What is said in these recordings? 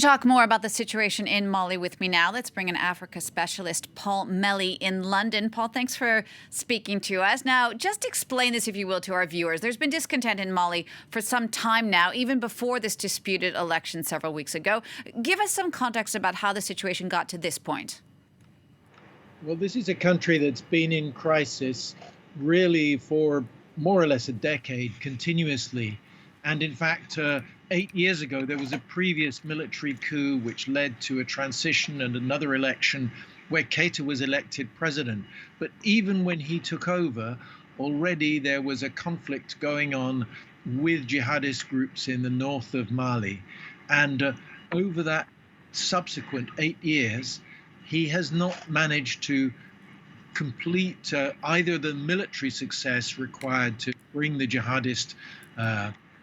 talk more about the situation in Mali with me now, let's bring in Africa specialist Paul Melly in London. Paul, thanks for speaking to us. Now, just explain this, if you will, to our viewers. There's been discontent in Mali for some time now, even before this disputed election several weeks ago. Give us some context about how the situation got to this point. Well, this is a country that's been in crisis really for more or less a decade continuously. And in fact, 8 years ago, there was a previous military coup which led to a transition and another election where Keita was elected president. But even when he took over, already there was a conflict going on with jihadist groups in the north of Mali. And over that subsequent 8 years, he has not managed to complete either the military success required to bring the jihadist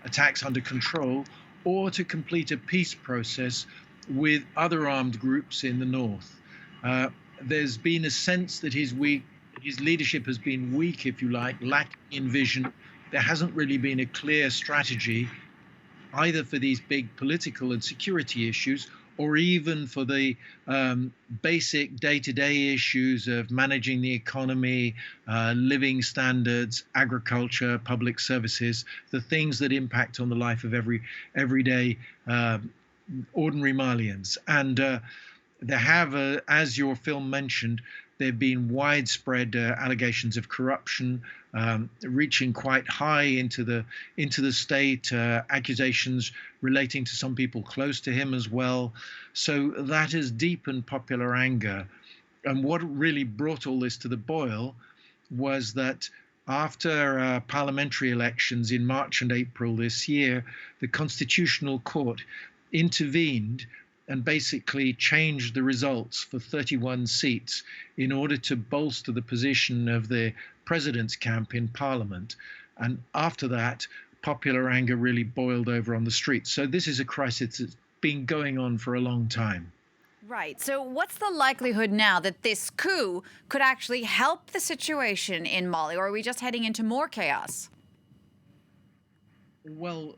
attacks under control, or to complete a peace process with other armed groups in the north. There's been a sense that his leadership has been weak, if you like, lacking in vision. There hasn't really been a clear strategy, either for these big political and security issues, or even for the basic day-to-day issues of managing the economy, living standards, agriculture, public services, the things that impact on the life of everyday ordinary Malians. And there have, as your film mentioned, there have been widespread allegations of corruption, reaching quite high into the state, accusations relating to some people close to him as well. So that has deepened popular anger. And what really brought all this to the boil was that after parliamentary elections in March and April this year, the Constitutional Court intervened and basically changed the results for 31 seats in order to bolster the position of the president's camp in parliament. And after that, popular anger really boiled over on the streets. So this is a crisis that's been going on for a long time. Right. So what's the likelihood now that this coup could actually help the situation in Mali, or are we just heading into more chaos? Well,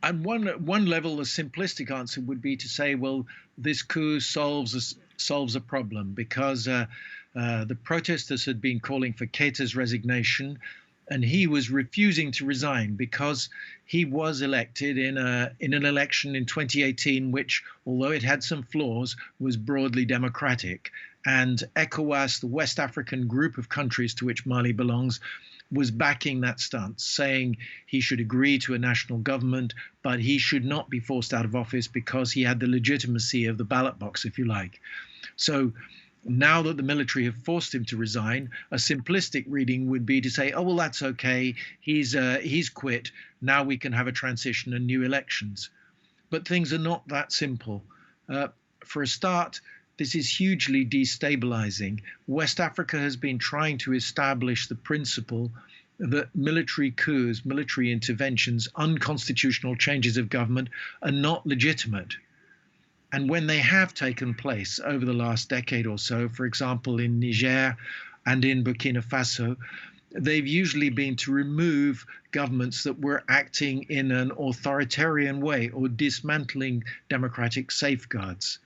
at one level, a simplistic answer would be to say, well, this coup solves a problem, because the protesters had been calling for Keita's resignation, and he was refusing to resign because he was elected in an election in 2018, which, although it had some flaws, was broadly democratic. And ECOWAS, the West African group of countries to which Mali belongs, was backing that stance, saying he should agree to a national government, but he should not be forced out of office because he had the legitimacy of the ballot box, if you like. So now that the military have forced him to resign, a simplistic reading would be to say, oh, well, that's okay. He's quit. Now we can have a transition and new elections. But things are not that simple. For a start, this is hugely destabilizing. West Africa has been trying to establish the principle that military coups, military interventions, unconstitutional changes of government are not legitimate. And when they have taken place over the last decade or so, for example, in Niger and in Burkina Faso, they've usually been to remove governments that were acting in an authoritarian way or dismantling democratic safeguards.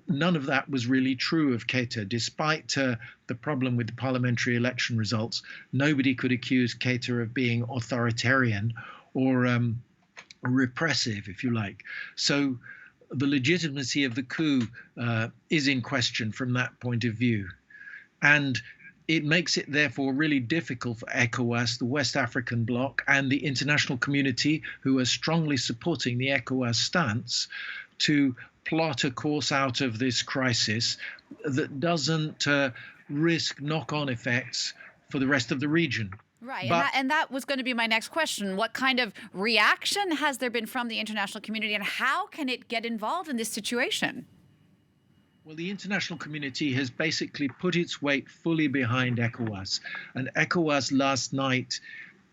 None of that was really true of Keita. Despite the problem with the parliamentary election results, nobody could accuse Keita of being authoritarian or repressive, if you like. So the legitimacy of the coup is in question from that point of view. And it makes it therefore really difficult for ECOWAS, the West African bloc, and the international community, who are strongly supporting the ECOWAS stance, to plot a course out of this crisis that doesn't risk knock-on effects for the rest of the region. Right, and that was going to be my next question. What kind of reaction has there been from the international community, and how can it get involved in this situation? Well, the international community has basically put its weight fully behind ECOWAS. And ECOWAS last night,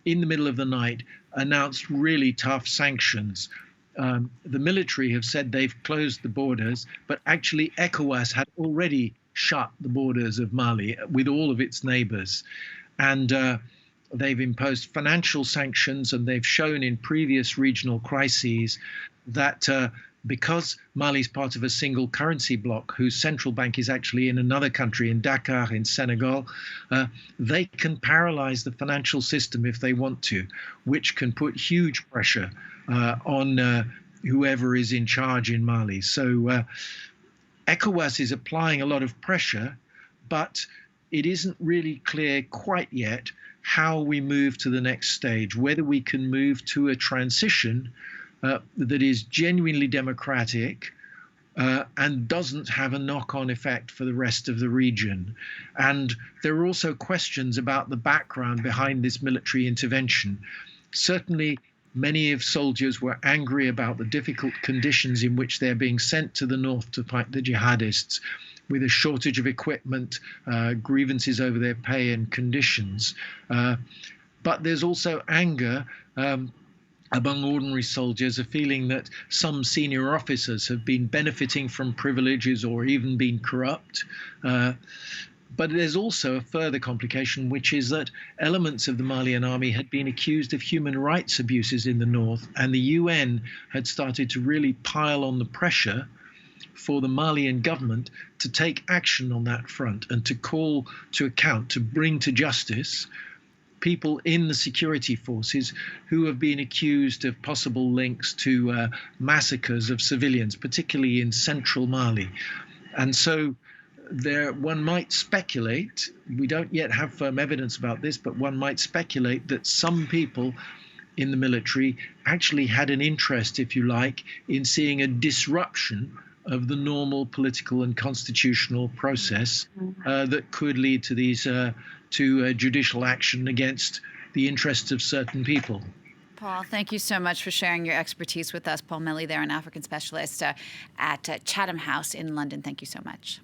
in the middle of the night, announced really tough sanctions. The military have said they've closed the borders, but actually ECOWAS had already shut the borders of Mali with all of its neighbors. And they've imposed financial sanctions, and they've shown in previous regional crises that because Mali is part of a single currency bloc whose central bank is actually in another country, in Dakar, in Senegal, they can paralyze the financial system if they want to, which can put huge pressure on whoever is in charge in Mali. So ECOWAS is applying a lot of pressure, but it isn't really clear quite yet how we move to the next stage, whether we can move to a transition that is genuinely democratic and doesn't have a knock-on effect for the rest of the region. And there are also questions about the background behind this military intervention. Certainly, many of soldiers were angry about the difficult conditions in which they're being sent to the north to fight the jihadists, with a shortage of equipment, grievances over their pay and conditions. But there's also anger among ordinary soldiers, a feeling that some senior officers have been benefiting from privileges or even been corrupt. But there's also a further complication, which is that elements of the Malian army had been accused of human rights abuses in the north, and the UN had started to really pile on the pressure for the Malian government to take action on that front and to call to account, to bring to justice people in the security forces who have been accused of possible links to massacres of civilians, particularly in central Mali. And so one might speculate, we don't yet have firm evidence about this, but one might speculate that some people in the military actually had an interest, if you like, in seeing a disruption of the normal political and constitutional process that could lead to these judicial action against the interests of certain people. Paul, thank you so much for sharing your expertise with us. Paul Melly there, an African specialist at Chatham House in London. Thank you so much.